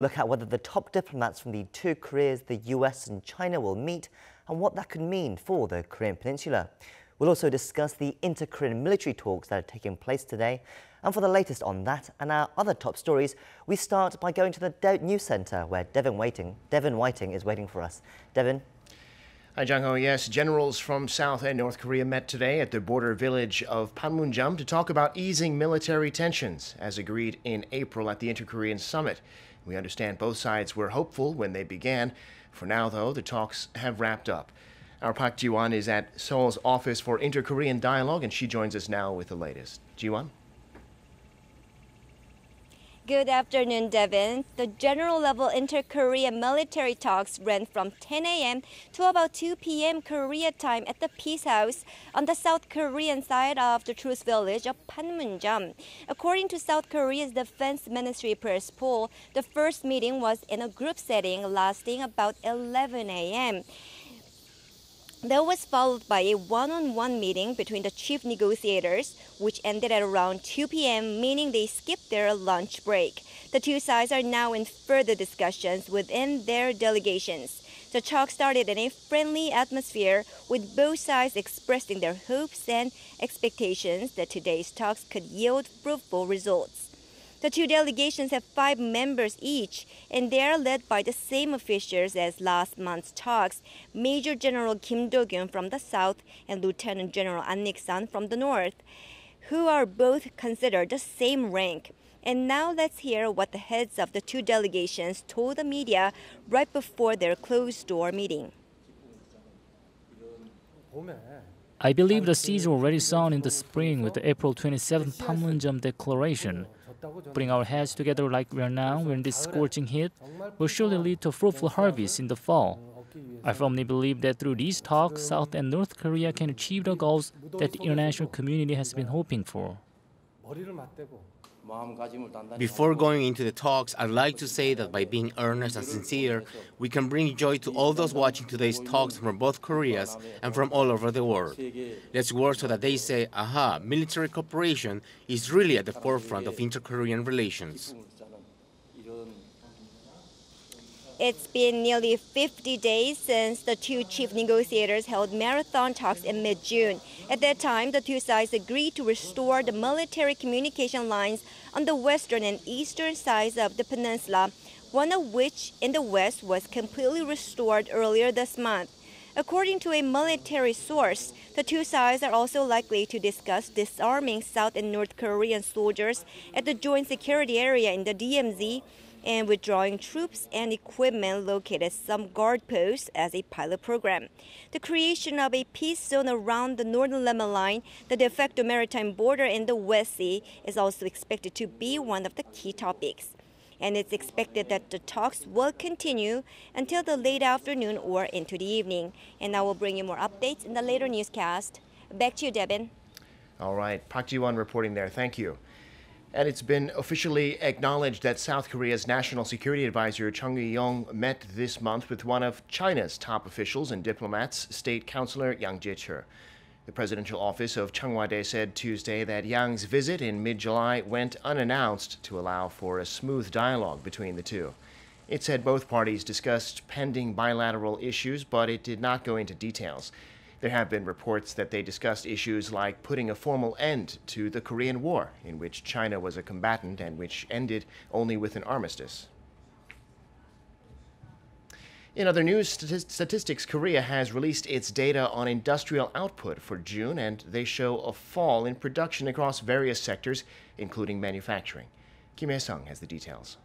Look at whether the top diplomats from the two Koreas, the US and China, will meet and what that could mean for the Korean Peninsula. We'll also discuss the inter-Korean military talks that are taking place today. And for the latest on that and our other top stories, we start by going to the News Centre, where Devin Whiting is waiting for us. Devin? Hi, Jung-ho. Yes, generals from South and North Korea met today at the border village of Panmunjom to talk about easing military tensions, as agreed in April at the Inter-Korean Summit. We understand both sides were hopeful when they began. For now, though, the talks have wrapped up. Our Park Ji-won is at Seoul's Office for Inter-Korean Dialogue, and she joins us now with the latest. Ji-won? Good afternoon, Devin. The general-level inter-Korea military talks ran from 10 a.m. to about 2 p.m. Korea time at the Peace House on the South Korean side of the truce village of Panmunjom. According to South Korea's Defense Ministry press poll, the first meeting was in a group setting lasting about 11 a.m. That was followed by a one-on-one meeting between the chief negotiators, which ended at around 2 p.m., meaning they skipped their lunch break. The two sides are now in further discussions within their delegations. The talk started in a friendly atmosphere, with both sides expressing their hopes and expectations that today's talks could yield fruitful results. The two delegations have 5 members each, and they are led by the same officials as last month's talks, Major General Kim Do-kyun from the south and Lieutenant General An Nik-san from the north, who are both considered the same rank. And now let's hear what the heads of the two delegations told the media right before their closed-door meeting. I believe the seeds were already sown in the spring with the April 27 Panmunjom Declaration. Putting our heads together like we are now in this scorching heat will surely lead to fruitful harvests in the fall. I firmly believe that through these talks, South and North Korea can achieve the goals that the international community has been hoping for. Before going into the talks, I'd like to say that by being earnest and sincere, we can bring joy to all those watching today's talks from both Koreas and from all over the world. Let's work so that they say, aha, military cooperation is really at the forefront of inter-Korean relations. It's been nearly 50 days since the two chief negotiators held marathon talks in mid-June. At that time, the two sides agreed to restore the military communication lines on the western and eastern sides of the peninsula, one of which in the west was completely restored earlier this month. According to a military source, the two sides are also likely to discuss disarming South and North Korean soldiers at the Joint Security Area in the DMZ and withdrawing troops and equipment located at some guard posts as a pilot program. The creation of a peace zone around the northern lemon line, the de facto maritime border in the West Sea, is also expected to be one of the key topics. And it's expected that the talks will continue until the late afternoon or into the evening. And I will bring you more updates in the later newscast. Back to you, Devin. All right, Park Ji-won reporting there. Thank you. And it's been officially acknowledged that South Korea's National Security Advisor ChungEui-yong met this month with one of China's top officials and diplomats, State Councilor Yang Jiechi. The presidential office of Cheongwade said Tuesday that Yang's visit in mid-July went unannounced to allow for a smooth dialogue between the two. It said both parties discussed pending bilateral issues, but it did not go into details. There have been reports that they discussed issues like putting a formal end to the Korean War, in which China was a combatant and which ended only with an armistice. In other news statistics, Korea has released its data on industrial output for June, and they show a fall in production across various sectors, including manufacturing. Kim Hae-sung has the details.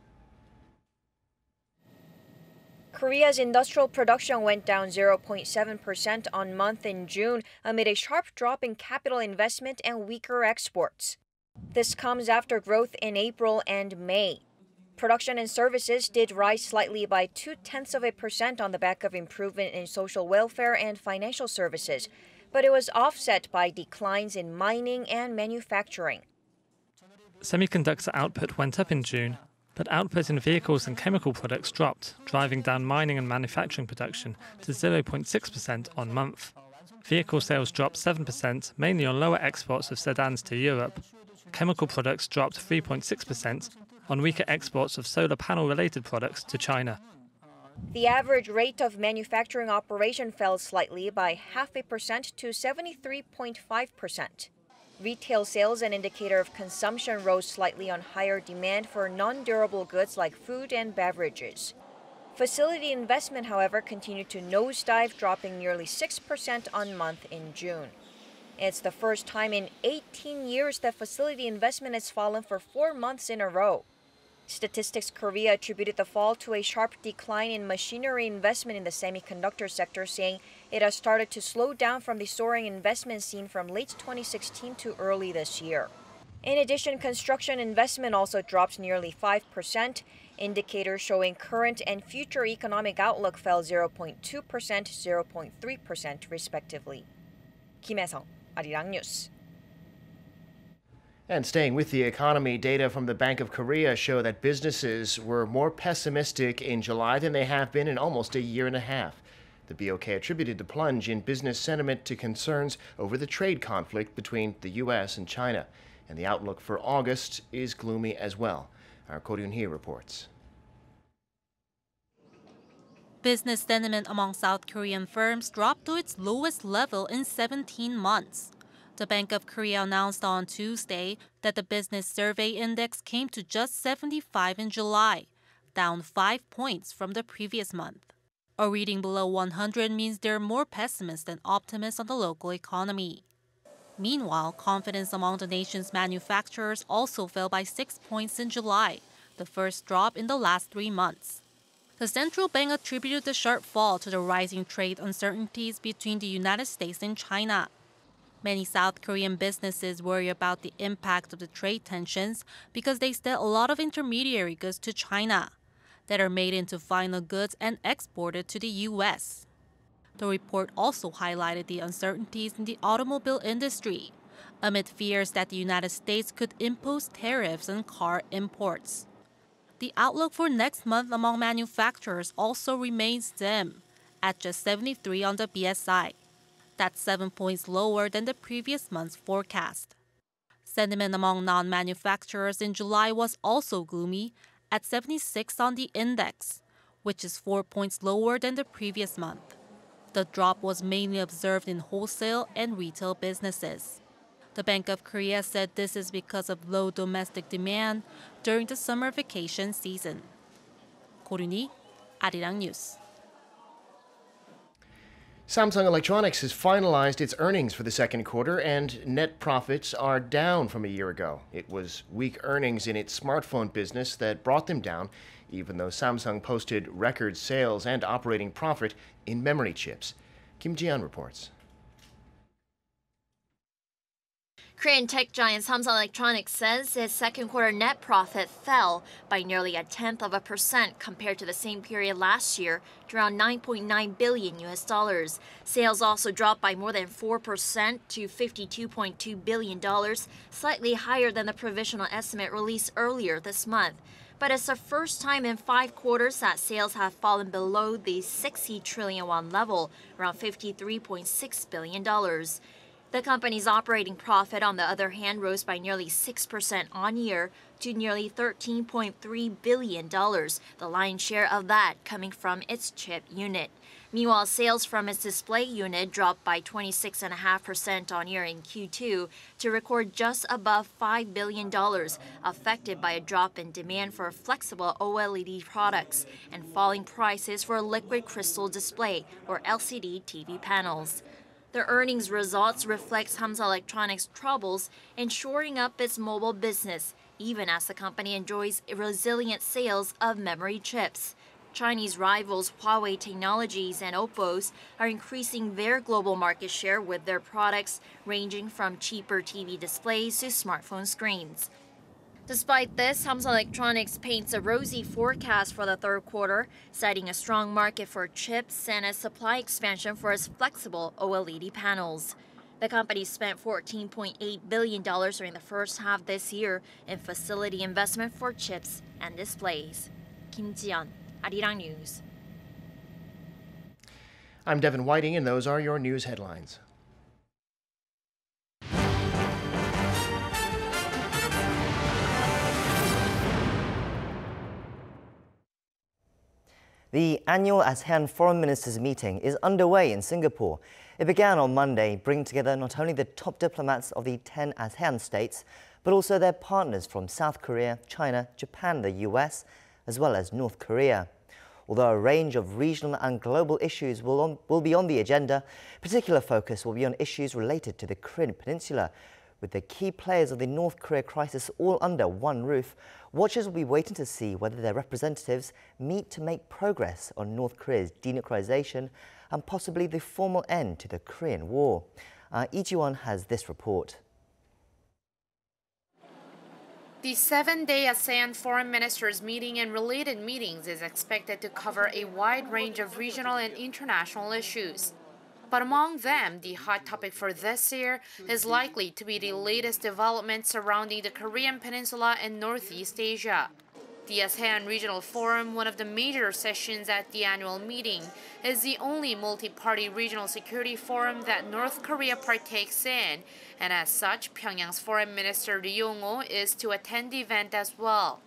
Korea's industrial production went down 0.7% on month in June amid a sharp drop in capital investment and weaker exports. This comes after growth in April and May. Production and services did rise slightly by 0.2% on the back of improvement in social welfare and financial services, but it was offset by declines in mining and manufacturing. Semiconductor output went up in June, but output in vehicles and chemical products dropped, driving down mining and manufacturing production to 0.6% on month. Vehicle sales dropped 7%, mainly on lower exports of sedans to Europe. Chemical products dropped 3.6%, on weaker exports of solar panel-related products to China. The average rate of manufacturing operation fell slightly by 0.5% to 73.5%. Retail sales, an indicator of consumption, rose slightly on higher demand for non-durable goods like food and beverages. Facility investment, however, continued to nosedive, dropping nearly 6% on month in June. It's the first time in 18 years that facility investment has fallen for 4 months in a row. Statistics Korea attributed the fall to a sharp decline in machinery investment in the semiconductor sector, saying it has started to slow down from the soaring investment seen from late 2016 to early this year. In addition, construction investment also dropped nearly 5%. Indicators showing current and future economic outlook fell 0.2%, 0.3% respectively. Kim Hae-sung, Arirang News. And staying with the economy, data from the Bank of Korea show that businesses were more pessimistic in July than they have been in almost a year and a half. The BOK attributed the plunge in business sentiment to concerns over the trade conflict between the U.S. and China. And the outlook for August is gloomy as well. Our Ko Ryun-hee reports. Business sentiment among South Korean firms dropped to its lowest level in 17 months. The Bank of Korea announced on Tuesday that the business survey index came to just 75 in July, down 5 points from the previous month. A reading below 100 means they're more pessimists than optimists on the local economy. Meanwhile, confidence among the nation's manufacturers also fell by 6 points in July, the first drop in the last 3 months. The central bank attributed the sharp fall to the rising trade uncertainties between the United States and China. Many South Korean businesses worry about the impact of the trade tensions because they sell a lot of intermediary goods to China that are made into final goods and exported to the U.S. The report also highlighted the uncertainties in the automobile industry, amid fears that the United States could impose tariffs on car imports. The outlook for next month among manufacturers also remains dim, at just 73 on the BSI. That's 7 points lower than the previous month's forecast. Sentiment among non-manufacturers in July was also gloomy, at 76 on the index, which is 4 points lower than the previous month. The drop was mainly observed in wholesale and retail businesses. The Bank of Korea said this is because of low domestic demand during the summer vacation season. Ko Ryun-hee, Arirang News. Samsung Electronics has finalized its earnings for the second quarter, and net profits are down from a year ago. It was weak earnings in its smartphone business that brought them down, even though Samsung posted record sales and operating profit in memory chips. Kim Ji-yeon reports. Korean tech giant Samsung Electronics says its second quarter net profit fell by nearly 0.1% compared to the same period last year to around $9.9 billion. Sales also dropped by more than 4% to $52.2 billion, slightly higher than the provisional estimate released earlier this month. But it's the first time in 5 quarters that sales have fallen below the 60 trillion won level, around $53.6 billion. The company's operating profit, on the other hand, rose by nearly 6% on-year to nearly $13.3 billion, the lion's share of that coming from its chip unit. Meanwhile, sales from its display unit dropped by 26.5% on-year in Q2 to record just above $5 billion, affected by a drop in demand for flexible OLED products and falling prices for liquid crystal display, or LCD TV panels. The earnings results reflect Samsung Electronics' troubles in shoring up its mobile business, even as the company enjoys resilient sales of memory chips. Chinese rivals Huawei Technologies and Oppo's are increasing their global market share with their products ranging from cheaper TV displays to smartphone screens. Despite this, Samsung Electronics paints a rosy forecast for the third quarter, citing a strong market for chips and a supply expansion for its flexible OLED panels. The company spent $14.8 billion during the first half this year in facility investment for chips and displays. Kim Ji-yeon, Arirang News. I'm Devin Whiting, and those are your news headlines. The annual ASEAN Foreign Ministers meeting is underway in Singapore. It began on Monday, bringing together not only the top diplomats of the 10 ASEAN states, but also their partners from South Korea, China, Japan, the US, as well as North Korea. Although a range of regional and global issues will be on the agenda, particular focus will be on issues related to the Korean Peninsula. With the key players of the North Korea crisis all under one roof, watchers will be waiting to see whether their representatives meet to make progress on North Korea's denuclearization and possibly the formal end to the Korean War. Lee Ji-won has this report. The 7-day ASEAN Foreign Ministers meeting and related meetings is expected to cover a wide range of regional and international issues. But among them, the hot topic for this year is likely to be the latest developments surrounding the Korean Peninsula and Northeast Asia. The ASEAN Regional Forum, one of the major sessions at the annual meeting, is the only multi-party regional security forum that North Korea partakes in, and as such, Pyongyang's Foreign Minister Ri Yong-ho is to attend the event as well.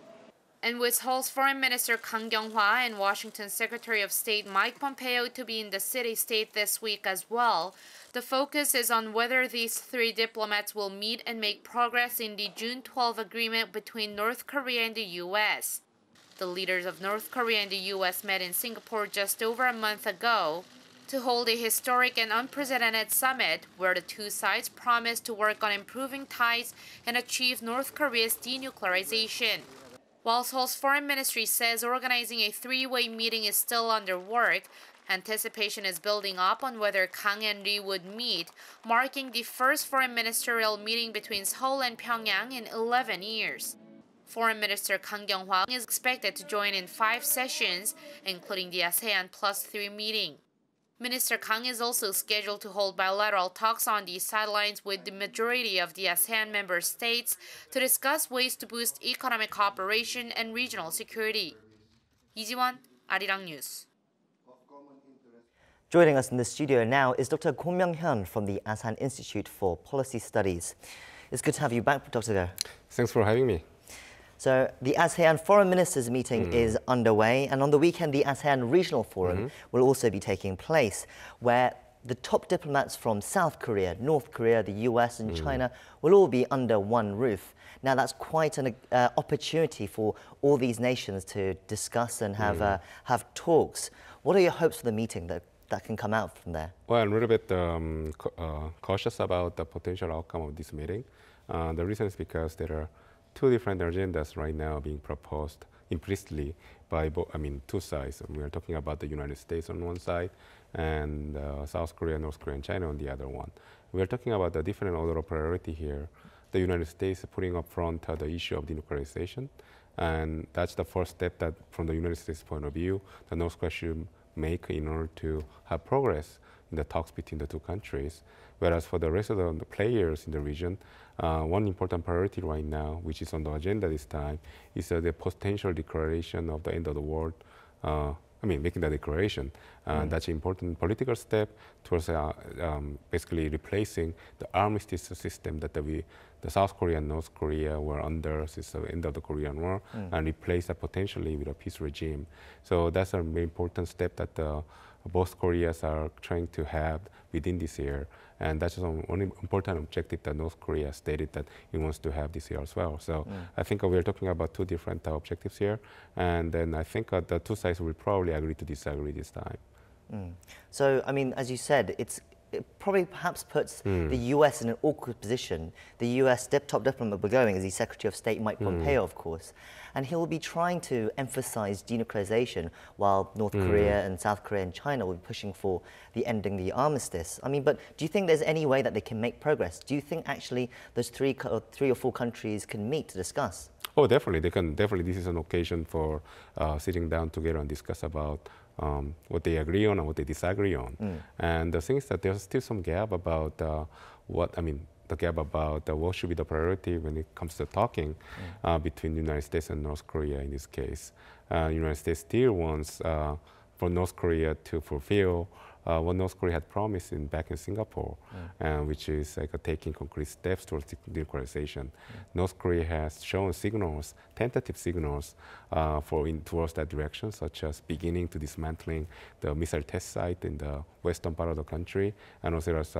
And with Seoul's Foreign Minister Kang Kyung-hwa and Washington's Secretary of State Mike Pompeo to be in the city-state this week as well, the focus is on whether these three diplomats will meet and make progress in the June 12 agreement between North Korea and the U.S. The leaders of North Korea and the U.S. met in Singapore just over a month ago to hold a historic and unprecedented summit where the two sides promised to work on improving ties and achieve North Korea's denuclearization. While Seoul's foreign ministry says organizing a three-way meeting is still under work, anticipation is building up on whether Kang and Ri would meet, marking the first foreign ministerial meeting between Seoul and Pyongyang in 11 years. Foreign Minister Kang Kyung-hwa is expected to join in 5 sessions, including the ASEAN Plus 3 meeting. Minister Kang is also scheduled to hold bilateral talks on the sidelines with the majority of the ASEAN member states to discuss ways to boost economic cooperation and regional security. Lee Ji-won, Arirang News. Joining us in the studio now is Dr. Kwon Myung-hyun from the ASEAN Institute for Policy Studies. It's good to have you back, Dr. Go. Thanks for having me. So the ASEAN Foreign Ministers meeting is underway, and on the weekend the ASEAN Regional Forum will also be taking place, where the top diplomats from South Korea, North Korea, the US and China will all be under one roof. Now that's quite an opportunity for all these nations to discuss and have talks. What are your hopes for the meeting that can come out from there? Well, I'm a little bit cautious about the potential outcome of this meeting. The reason is because there are two different agendas right now being proposed implicitly by two sides. We are talking about the United States on one side and South Korea, North Korea, and China on the other one. We are talking about a different order of priority here. The United States is putting up front the issue of denuclearization, and that's the first step that, from the United States point of view, the North Korea should make in order to have progress in the talks between the two countries. Whereas for the rest of the players in the region, one important priority right now, which is on the agenda this time, is the potential declaration of the end of the world. Making the declaration. That's an important political step towards basically replacing the armistice system that the South Korea and North Korea were under since the end of the Korean War, and replace that potentially with a peace regime. So that's a very important step that both Koreas are trying to have within this year. And that's one important objective that North Korea stated that it wants to have this year as well. So I think we're talking about two different objectives here. And then I think the two sides will probably agree to disagree this time. So, as you said, it probably perhaps puts the US in an awkward position. The US top diplomat we're going is the Secretary of State Mike Pompeo, of course, and he'll be trying to emphasize denuclearization while North Korea and South Korea and China will be pushing for the ending the armistice. But do you think there's any way that they can make progress? Do you think actually those three or four countries can meet to discuss? Oh, definitely. They can. Definitely, this is an occasion for sitting down together and discuss about what they agree on and what they disagree on. And the thing is that there's still some gap about what should be the priority when it comes to talking between the United States and North Korea in this case. The United States still wants for North Korea to fulfill what North Korea had promised back in Singapore, which is like taking concrete steps towards denuclearization. North Korea has shown signals, tentative signals, towards that direction, such as beginning to dismantling the missile test site in the western part of the country, and also as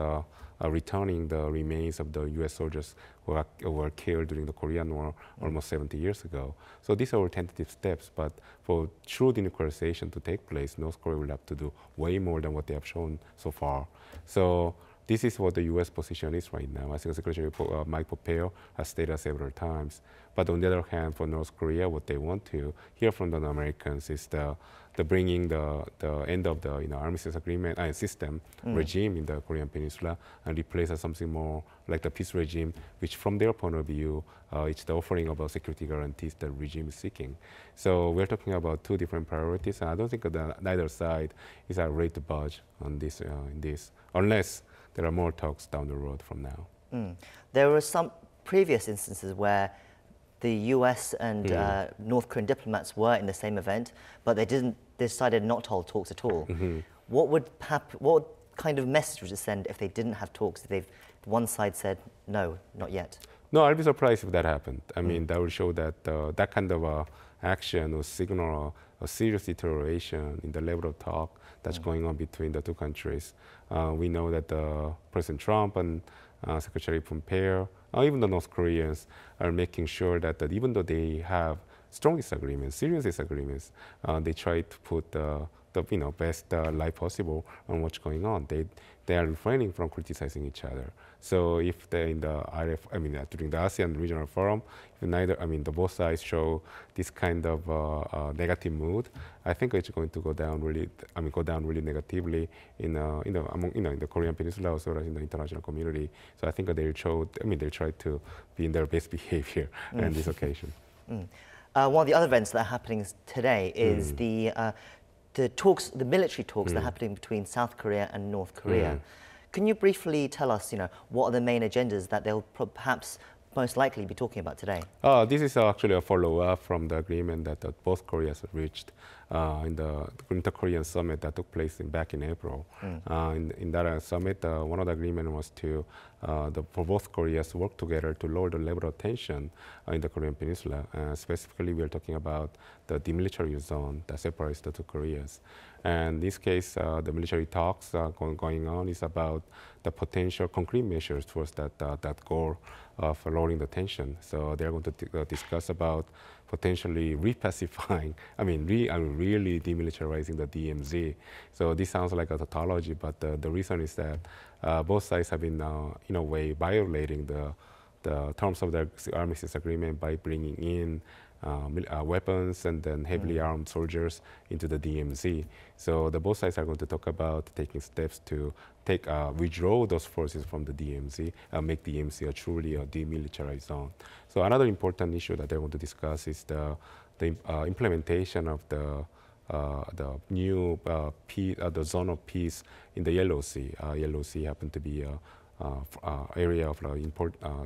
returning the remains of the U.S. soldiers who were killed during the Korean War almost 70 years ago. So these are all tentative steps, but for true denuclearization to take place, North Korea will have to do way more than what they have shown so far. So this is what the U.S. position is right now. I think Secretary Mike Pompeo has stated several times. But on the other hand, for North Korea, what they want to hear from the Americans is the bringing the end of the armistice agreement system regime in the Korean Peninsula and replace something more like the peace regime, which from their point of view, it's the offering of security guarantees the regime is seeking. So we're talking about two different priorities, and I don't think that neither side is ready to budge on this, unless there are more talks down the road from now. There were some previous instances where the US and North Korean diplomats were in the same event, but they decided not to hold talks at all. What kind of message would it send if they didn't have talks, if one side said, no, not yet? No, I'd be surprised if that happened. I mean, that would show that that kind of action will signal a serious deterioration in the level of talk that's going on between the two countries. We know that President Trump and Secretary Pompeo, even the North Koreans, are making sure that even though they have strong disagreements, serious disagreements, they try to put the best light possible on what's going on. They are refraining from criticizing each other. So if they during the ASEAN regional forum, if the both sides show this kind of negative mood, I think it's going to go down really negatively in the Korean Peninsula as well as in the international community. So I think they'll try to be in their best behavior on this occasion. One of the other events that are happening today is the military talks that are happening between South Korea and North Korea. Can you briefly tell us, what are the main agendas that they'll perhaps most likely be talking about today? This is actually a follow-up from the agreement that both Koreas reached in the inter-Korean summit that took place back in April. In that summit, one of the agreements was for both Koreas to work together to lower the level of tension in the Korean Peninsula. Specifically, we are talking about the demilitarized zone that separates the two Koreas. And in this case, the military talks going on is about the potential concrete measures towards that goal of lowering the tension. So they're going to discuss about potentially repacifying, really demilitarizing the DMZ. So this sounds like a tautology, but the reason is that both sides have been, in a way, violating the terms of the armistice agreement by bringing in weapons and then heavily armed soldiers into the DMZ. So both sides are going to talk about taking steps to withdraw those forces from the DMZ and make DMZ a truly demilitarized zone. So another important issue that they're going to discuss is the implementation of the new the zone of peace in the Yellow Sea. Yellow Sea happened to be area of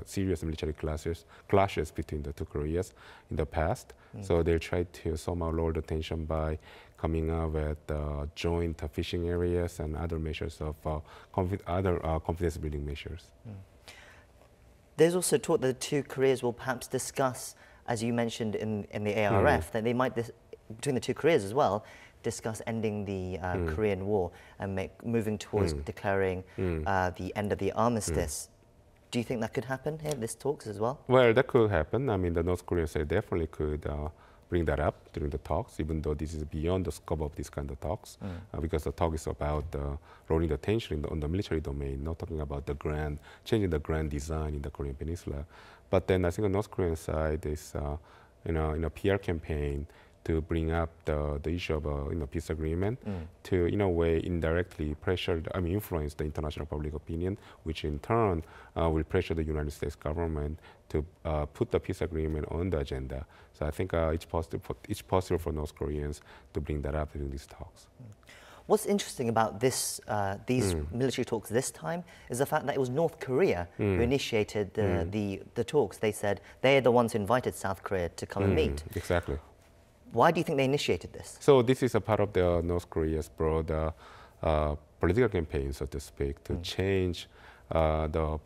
serious military clashes between the two Koreas in the past. So they tried to somehow lower the tension by coming up with joint fishing areas and other measures of confidence-building measures. There's also talk that the two Koreas will perhaps discuss, as you mentioned in the ARF, that they might, between the two Koreas as well, discuss ending the Korean War and moving towards declaring the end of the armistice. Do you think that could happen here, this talks as well? Well, that could happen. The North Koreans definitely could bring that up during the talks, even though this is beyond the scope of these kind of talks, because the talk is about lowering the tension on the military domain, not talking about changing the grand design in the Korean Peninsula. But then I think the North Korean side is in a PR campaign to bring up the issue of peace agreement to, in a way, indirectly influence the international public opinion, which in turn will pressure the United States government to put the peace agreement on the agenda. So I think it's possible for North Koreans to bring that up during these talks. What's interesting about these military talks this time is the fact that it was North Korea who initiated the talks. They said they're the ones who invited South Korea to come and meet. Exactly. Why do you think they initiated this? So this is a part of the North Korea's broad political campaign, so to speak, to change the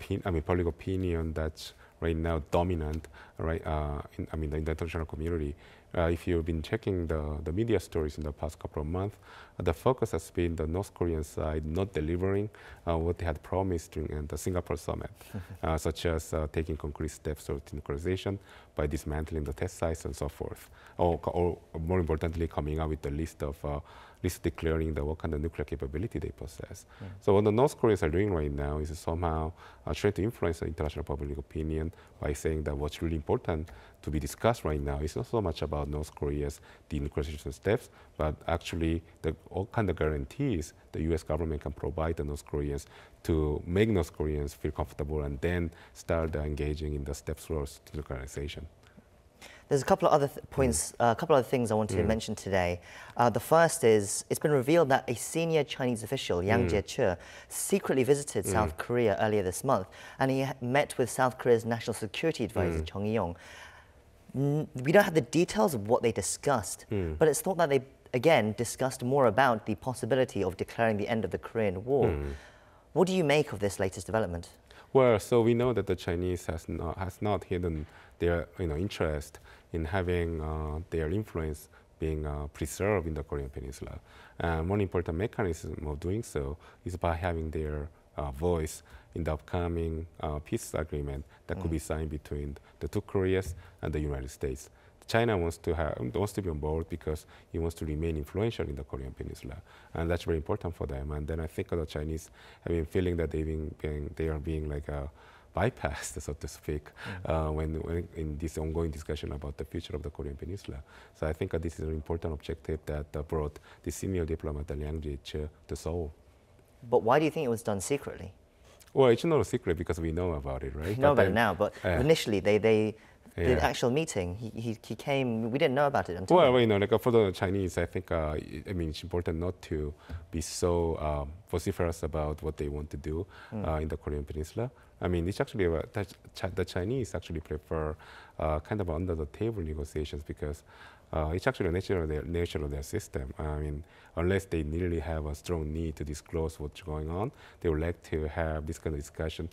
public opinion that's right now dominant, right? In the international community. If you've been checking the media stories in the past couple of months, the focus has been the North Korean side not delivering what they had promised during the Singapore summit, such as taking concrete steps toward denuclearization by dismantling the test sites and so forth, or more importantly, coming out with the list declaring what kind of nuclear capability they possess. So what the North Koreans are doing right now is somehow trying to influence the international public opinion by saying that what's really important to be discussed right now is not so much about North Korea's denuclearization steps, but actually all kind of guarantees the U.S. government can provide the North Koreans to make North Koreans feel comfortable and then start engaging in the steps towards denuclearization. There's a couple of other points, a couple of other things I wanted to mention today. The first is, it's been revealed that a senior Chinese official, Yang Jiechi, secretly visited South Korea earlier this month, and he met with South Korea's National Security Advisor, ChungEui-yong. We don't have the details of what they discussed, but it's thought that they, again, discussed more about the possibility of declaring the end of the Korean War. What do you make of this latest development? Well, so we know that the Chinese has not hidden their interest in having their influence being preserved in the Korean Peninsula. One important mechanism of doing so is by having their voice in the upcoming peace agreement that could be signed between the two Koreas and the United States. China wants to be on board because it wants to remain influential in the Korean Peninsula, and that's very important for them. And then I think the Chinese have been feeling that they are being like bypassed, so to speak, when in this ongoing discussion about the future of the Korean Peninsula. So I think this is an important objective that brought the senior diplomat Yang Jiechi to Seoul. But why do you think it was done secretly? Well, it's not a secret because we know about it, right? We know about it now, but initially the actual meeting, he came, we didn't know about it until... Well, like for the Chinese, I think, it's important not to be so vociferous about what they want to do in the Korean Peninsula. It's actually, the Chinese actually prefer kind of under-the-table negotiations because it's actually the nature of their system. Unless they really have a strong need to disclose what's going on, they would like to have this kind of discussion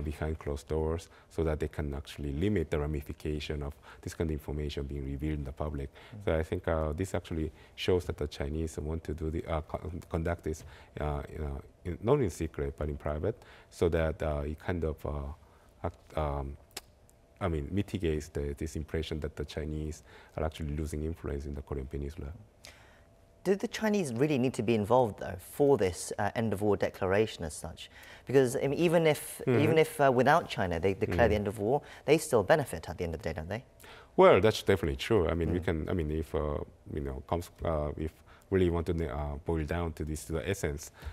behind closed doors so that they can actually limit the ramification of this kind of information being revealed in the public. So I think this actually shows that the Chinese want to do conduct this not in secret but in private, so that it kind of mitigates this impression that the Chinese are actually losing influence in the Korean Peninsula. Did the Chinese really need to be involved, though, for this end-of-war declaration as such? Because even if without China they declare the end of war, they still benefit at the end of the day, don't they? Well, that's definitely true. We can. If if really want to boil down to this, the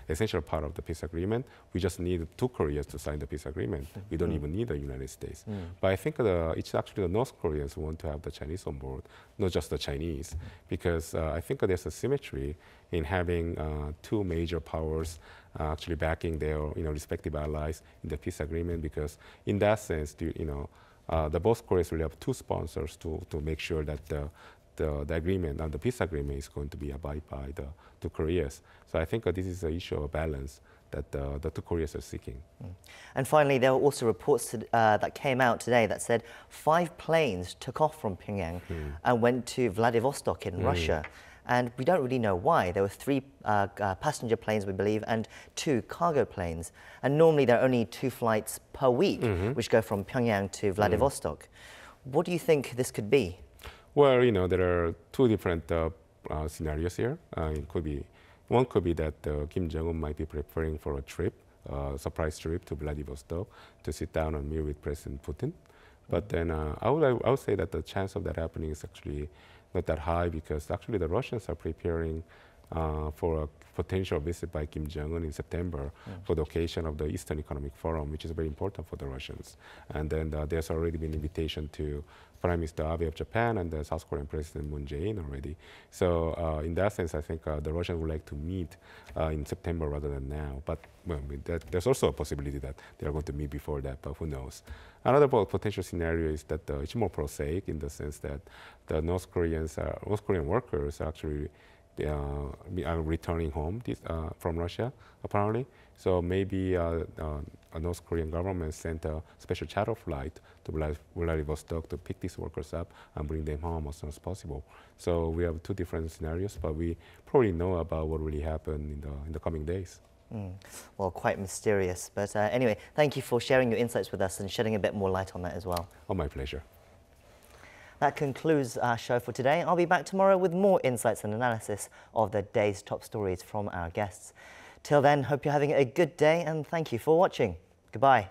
essential part of the peace agreement, we just need two Koreas to sign the peace agreement. We don't even need the United States. But I think it's actually the North Koreans who want to have the Chinese on board, not just the Chinese, because I think there's a symmetry in having two major powers actually backing their respective allies in the peace agreement, because in that sense, the both Koreas will have two sponsors to make sure that the agreement and the peace agreement is going to be abided by the two Koreas. So I think this is an issue of balance that the two Koreas are seeking. And finally, there were also reports that came out today that said 5 planes took off from Pyongyang and went to Vladivostok in Russia. And we don't really know why. There were 3 passenger planes, we believe, and 2 cargo planes. And normally there are only 2 flights per week, which go from Pyongyang to Vladivostok. What do you think this could be? Well, there are 2 different scenarios here. One could be that Kim Jong-un might be preparing for a trip, surprise trip to Vladivostok to sit down and meet with President Putin. But then I would say that the chance of that happening is actually not that high, because actually the Russians are preparing for a potential visit by Kim Jong-un in September for the occasion of the Eastern Economic Forum, which is very important for the Russians. And then there's already been invitation to Prime Minister Abe of Japan and the South Korean President Moon Jae-in already. So in that sense, I think the Russians would like to meet in September rather than now. But there's also a possibility that they are going to meet before that, but who knows. Another potential scenario is that it's more prosaic, in the sense that the North Korean workers are actually they are returning home from Russia, apparently. So maybe North Korean government sent a special charter flight to Vladivostok to pick these workers up and bring them home as soon as possible. So we have two different scenarios, but we probably know about what really happened in the coming days. Well, quite mysterious. But anyway, thank you for sharing your insights with us and shedding a bit more light on that as well. Oh, my pleasure. That concludes our show for today. I'll be back tomorrow with more insights and analysis of the day's top stories from our guests. Till then, hope you're having a good day and thank you for watching. Goodbye.